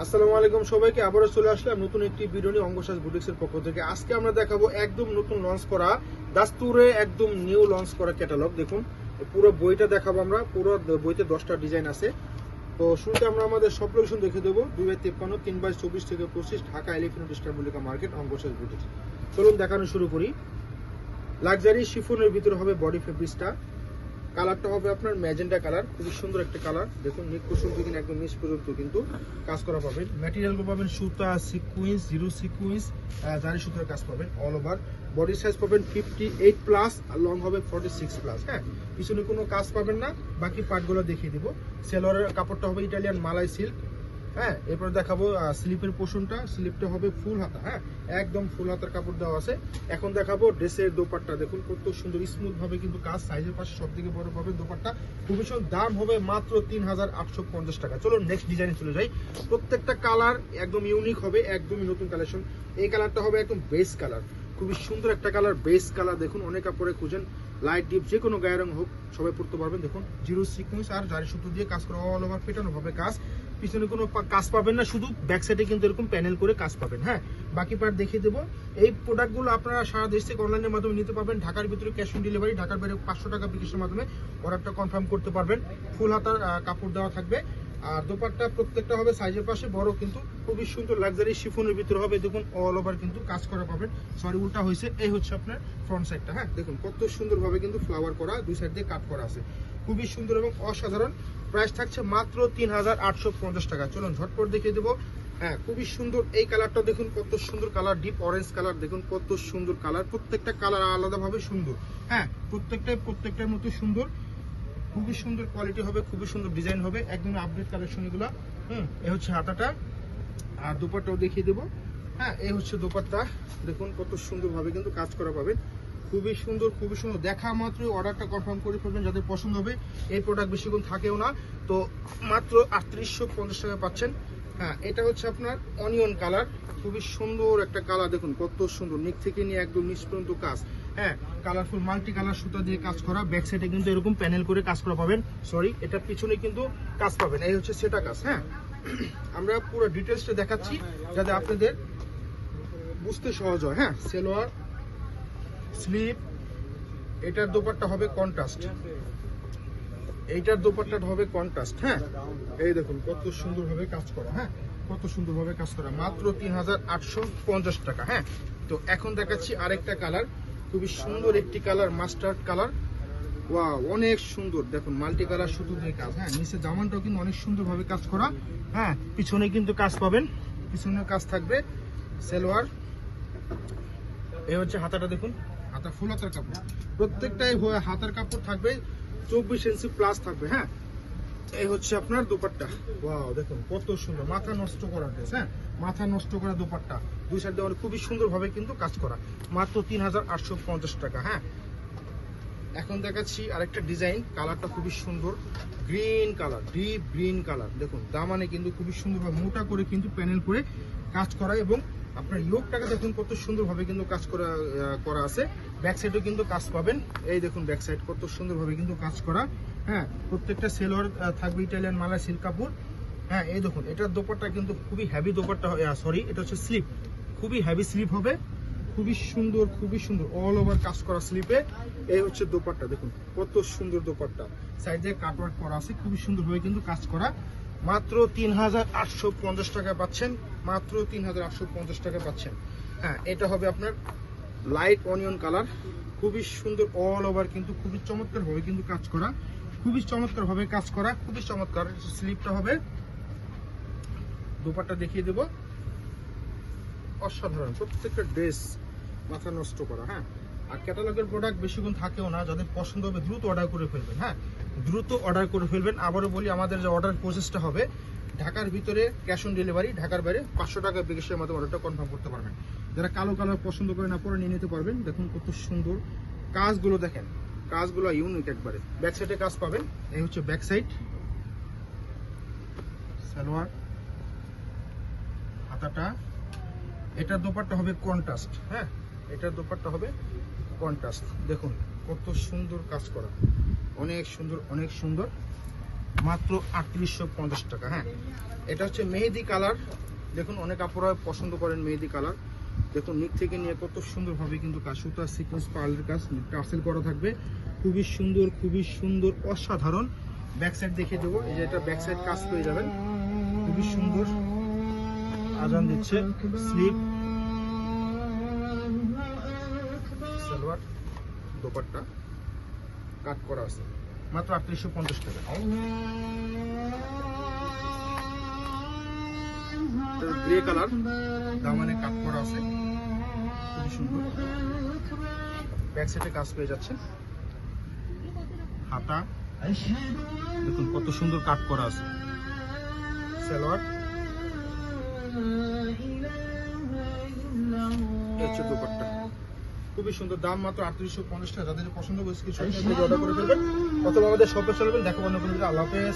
আসসালামু আলাইকুম সবাইকে, আবারও চলে আসলাম নতুন একটি ভিডিও নিয়ে অঙ্গসাজ বুটিক্সের পক্ষ থেকে। আজকে আমরা দেখাবো একদম নতুন লঞ্চ করা দাস্তুরে একদম নিউ লঞ্চ করা ক্যাটালগ। দেখুন পুরো বইটা দেখাবো আমরা। পুরো বইতে 10টা ডিজাইন আছে। তো শুরুতে আমরা আমাদের সব লোকেশন দেখে দেবো। 2/53, 3/24 থেকে 25, Dhaka elephant star Mallika market, Angashaj boutiques. চলুন দেখানো শুরু করি। লাক্সারি শিফনের ভিতরে হবে বডি ফেব্রিক্সটা। কালারটা হবে আপনার ম্যাজেন্টা কালার, খুবই সুন্দর একটা কালার। দেখুন নেক পোর্শন থেকে একদম নিচ পর্যন্ত কিন্তু কাজ করা পাবেন। ম্যাটেরিয়ালগুলো পাবেন সুতা, সিকুয়েন্স, জিরো সিকুয়েন্স, জারি সুতার কাজ পাবেন অল ওভার। বডি সাইজ পাবেন 58+, আর লং হবে 46+। হ্যাঁ, পিছনে কোনো কাজ পাবেন না। বাকি পার্টগুলো দেখিয়ে দিব। সেলোয়ারের কাপড়টা হবে ইটালিয়ান মালাই সিল্ক। হ্যাঁ, এরপর দেখাবো স্লিপের পোর্শনটা। স্লিপটা হবে ফুল হাতা। হ্যাঁ, একদম ফুল হাতার কাপড় দেওয়া আছে। এখন দেখাবো ড্রেসের দোপাট্টা। দেখুন কত সুন্দর স্মুথ ভাবে কিন্তু কাজ। সাইজের পাশে সব থেকে বড় পাবেন দোপাট্টা। খুবই সুন্দর। দাম হবে মাত্র 3850 টাকা। চলো নেক্সট ডিজাইনে চলে যাই। প্রত্যেকটা কালার একদম ইউনিক হবে, একদমই নতুন কালেকশন। এই কালারটা হবে একদম বেস কালার, খুবই সুন্দর একটা কালার, বেস কালার। দেখুন অনেক কাপড়ে খুঁজেন, লাইট ডিপ যে কোনো গায়ের রং হোক সবাই পড়তে পারবেন। দেখুন জিরো সিকুয়েন্স আর জারি সুতো দিয়ে কাজ করা, অল ওভার পেটানো ভাবে কাজ। পিছনে কোনো কাজ পাবেন না, শুধু ব্যাক সাইডে কিন্তু এরকম প্যানেল করে কাজ পাবেন। হ্যাঁ, বাকি পার্ট দেখিয়ে দেবো। এই প্রোডাক্টগুলো আপনারা সারা দেশ থেকে অনলাইনের মাধ্যমে নিতে পারবেন। ঢাকার ভিতরে ক্যাশ অন ডেলিভারি, ঢাকার বাইরে 500 টাকা বিকাশের মাধ্যমে অর্ডারটা কনফার্ম করতে পারবেন। ফুল হাতার কাপড় দেওয়া থাকবে। আর দোপাট্টা প্রত্যেকটা হবে সাইজের পাশে বড়, কিন্তু খুবই সুন্দর লাক্সারি শিফনের ভিতরে হবে। দেখুন অল ওভার কিন্তু কাজ করা পাবেন। সরি, উল্টা হয়েছে। এই হচ্ছে আপনার ফ্রন্ট সাইডটা। হ্যাঁ, দেখুন কত সুন্দর ভাবে কিন্তু ফ্লাওয়ার করা, দুই সাইড দিয়ে কাট করা আছে। খুবই সুন্দর এবং অসাধারণ। প্রাইস থাকছে মাত্র 3850 টাকা। চলুন ঝটপট দেখিয়ে দেবো। হ্যাঁ, খুবই সুন্দর এই কালারটা। দেখুন কত সুন্দর কালার, ডিপ অরেঞ্জ কালার। দেখুন কত সুন্দর কালার, প্রত্যেকটা কালার আলাদাভাবে সুন্দর। হ্যাঁ, প্রত্যেকটার মতো সুন্দর। খুবই সুন্দর কোয়ালিটি হবে, খুবই সুন্দর ডিজাইন হবে, একদম আপডেট কালেকশন এগুলো। এই হচ্ছে হাতাটা। আর দোপাট্টাও দেখিয়ে দেবো। হ্যাঁ, এই হচ্ছে দোপাট্টা। দেখুন কত সুন্দর ভাবে কিন্তু কাজ করা পাবেন। খুবই সুন্দর, খুবই সুন্দর। দেখা মাত্রই অর্ডারটা কনফার্ম করে ফেলবেন যাদের পছন্দ হবে। এই প্রোডাক্ট বেশিক্ষণ থাকেও না, তো মাত্র 3850 টাকা পাচ্ছেন। হ্যাঁ, এটা হচ্ছে আপনার অনিয়ন কালার, খুবই সুন্দর একটা কালার। দেখুন কত সুন্দর, নিচ থেকে নিয়ে একদম নিচ পর্যন্ত কাজ। হ্যাঁ, কালারফুল মাল্টি কালার সুতা দিয়ে কাজ করা। ব্যাক সাইডে কিন্তু এরকম প্যানেল করে কাজ করা পাবেন। সরি, এটা পিছনে কিন্তু কাজ পাবেন। এই হচ্ছে সেটা কাজ। হ্যাঁ, আমরা পুরো ডিটেলসটা দেখাচ্ছি যাতে আপনাদের বুঝতে সহজ হয়। হ্যাঁ, সেলোয়ার, স্লিপ, এটার দোপাট্টা হবে কন্ট্রাস্ট, এইটার দোপাট্টাটা হবে কন্ট্রাস্ট। হ্যাঁ, এই দেখুন কত সুন্দরভাবে কাজ করা। হ্যাঁ, কত সুন্দরভাবে কাজ করা, মাত্র 3850 টাকা। হ্যাঁ, তো এখন দেখাচ্ছি আরেকটা কালার, খুবই সুন্দর একটি কালার, মাস্টার্ড কালার। ওয়াও, অনেক সুন্দর। দেখুন মাল্টি কালার সুতো দিয়ে কাজ। হ্যাঁ, নিচে জামানটাও কিন্তু অনেক সুন্দরভাবে কাজ করা। হ্যাঁ, পিছনে কিন্তু কাজ পাবেন, পিছনে কাজ থাকবে। সেলোয়ার, এই হচ্ছে হাতাটা। দেখুন হাতা ফুল হাতার কাপড়, প্রত্যেকটাই হাতার কাপড় থাকবে 24 ইঞ্চি প্লাস থাকবে। হ্যাঁ, এই হচ্ছে আপনার দোপাট্টা। ওয়াও, দেখুন কত সুন্দর, মাথা নষ্ট করা ড্রেস। হ্যাঁ, মাথা নষ্ট করা দোপাট্টা, দুই সাইড দিয়ে খুবই সুন্দর ভাবে কিন্তু কাজ করা, মাত্র 3850 টাকা। হ্যাঁ, এখন দেখাচ্ছি আরেকটা ডিজাইন। কালারটা খুবই সুন্দর, green colour, deep green colour. দেখুন দামানে কিন্তু খুবই সুন্দরভাবে মোটা করে কিন্তু প্যানেল করে কাজ করা, এবং আপনার ইয়োগটাকে দেখুন কত সুন্দরভাবে কিন্তু কাজ করা আছে। ব্যাক সাইডেও কিন্তু কাজ পাবেন। এই দেখুন ব্যাক সাইড কত সুন্দরভাবে কিন্তু কাজ করা। হ্যাঁ, প্রত্যেকটা সেলোয়ার থাকবে ইটালিয়ান মালাই সিল্ক কাপড়। হ্যাঁ, এই দেখুন এটার দোপাট্টা কিন্তু খুবই হেভি দোপাট্টা। সরি, এটা হচ্ছে স্লিপ, খুবই হেভি স্লিপ হবে। খুবই সুন্দর, খুবই সুন্দর, অল ওভার কাজ করা স্লিপে। এই হচ্ছে দোপাট্টা। দেখুন কত সুন্দর দোপাট্টা, সাইডে কাটওয়ার্ক করা আছে, খুবই সুন্দরভাবে কিন্তু কাজ করা। মাত্র 3850 টাকা পাচ্ছেন, মাত্র 3850 টাকা পাচ্ছেন। হ্যাঁ, এটা হবে আপনার লাইট অনিয়ন কালার, খুবই সুন্দর, অল ওভার কিন্তু খুবই চমৎকার ভাবে কিন্তু কাজ করা, খুবই চমৎকার ভাবে কাজ করা, খুবই চমৎকার। স্লিপটা হবে, দোপাট্টা দেখিয়ে দেবো। অসাধারণ, প্রত্যেকটা ড্রেস মাথা নষ্ট করা। হ্যাঁ, আর ক্যাটালগের প্রোডাক্ট বেশিক্ষণ থাকেও না, যাদের পছন্দ হবে দ্রুত অর্ডার করে ফেলবেন। হ্যাঁ, দ্রুত অর্ডার করে ফেলবেন। আবারও বলি, আমাদের যে অর্ডার প্রসেসটা হবে, ঢাকার ভিতরে ক্যাশ অন ডেলিভারি, ঢাকার বাইরে 500 টাকা বিকাশের মাধ্যমে অর্ডারটা কনফার্ম করতে পারবেন। যারা কালো কালার পছন্দ করে না, পরে নিয়ে নিতে পারবেন। দেখুন কত সুন্দর কাজগুলো, দেখেন কাজগুলো ইউনিক একবারে। ব্যাক সাইডে কাজ পাবেন। এই হচ্ছে ব্যাক সাইড, সালোয়ার, হাতাটা। এটার দোপাট্টা হবে কন্ট্রাস্ট। হ্যাঁ, এটার দোপাট্টা হবে কন্ট্রাস্ট। দেখুন কত সুন্দর কাজ করা, অনেক সুন্দর, অনেক সুন্দর। মাত্র 3850 টাকা। হ্যাঁ, এটা হচ্ছে মেহেদি কালার। দেখুন অনেক আপুরা পছন্দ করেন মেহেদি কালার। দেখুন নিচ থেকে নিয়ে কত সুন্দরভাবে কিন্তু কাজ, সুতা সিকোয়েন্স পার্লের কাজ টার্সেল করা থাকবে, খুবই সুন্দর অসাধারণ। ব্যাক সাইড দেখিয়ে দেবো, এই যে এটা ব্যাক সাইড কাজ পেয়ে যাবেন, খুবই সুন্দর আজান দিচ্ছে। স্লিপ, সালোয়ার, দোপাট্টা কাট করা আছে, মাত্র 3850 টাকা। গ্রে কালার, দামানে কাট করা আছে, খুবই সুন্দর। ব্যাক সাইডে কাজ পেয়ে যাচ্ছে, হাতা দেখুন কত সুন্দর কাট করা আছে, সালোয়ার, দোপাট্টা খুবই সুন্দর। দাম মাত্র 3850 টাকা। যাদের পছন্দ করে স্ক্রিনশট নিয়ে অর্ডার করে ফেলবেন অথবা আমাদের শপে চলবেন। দেখো অন্য কোনো ভিডিও। আল্লাহ হাফেজ।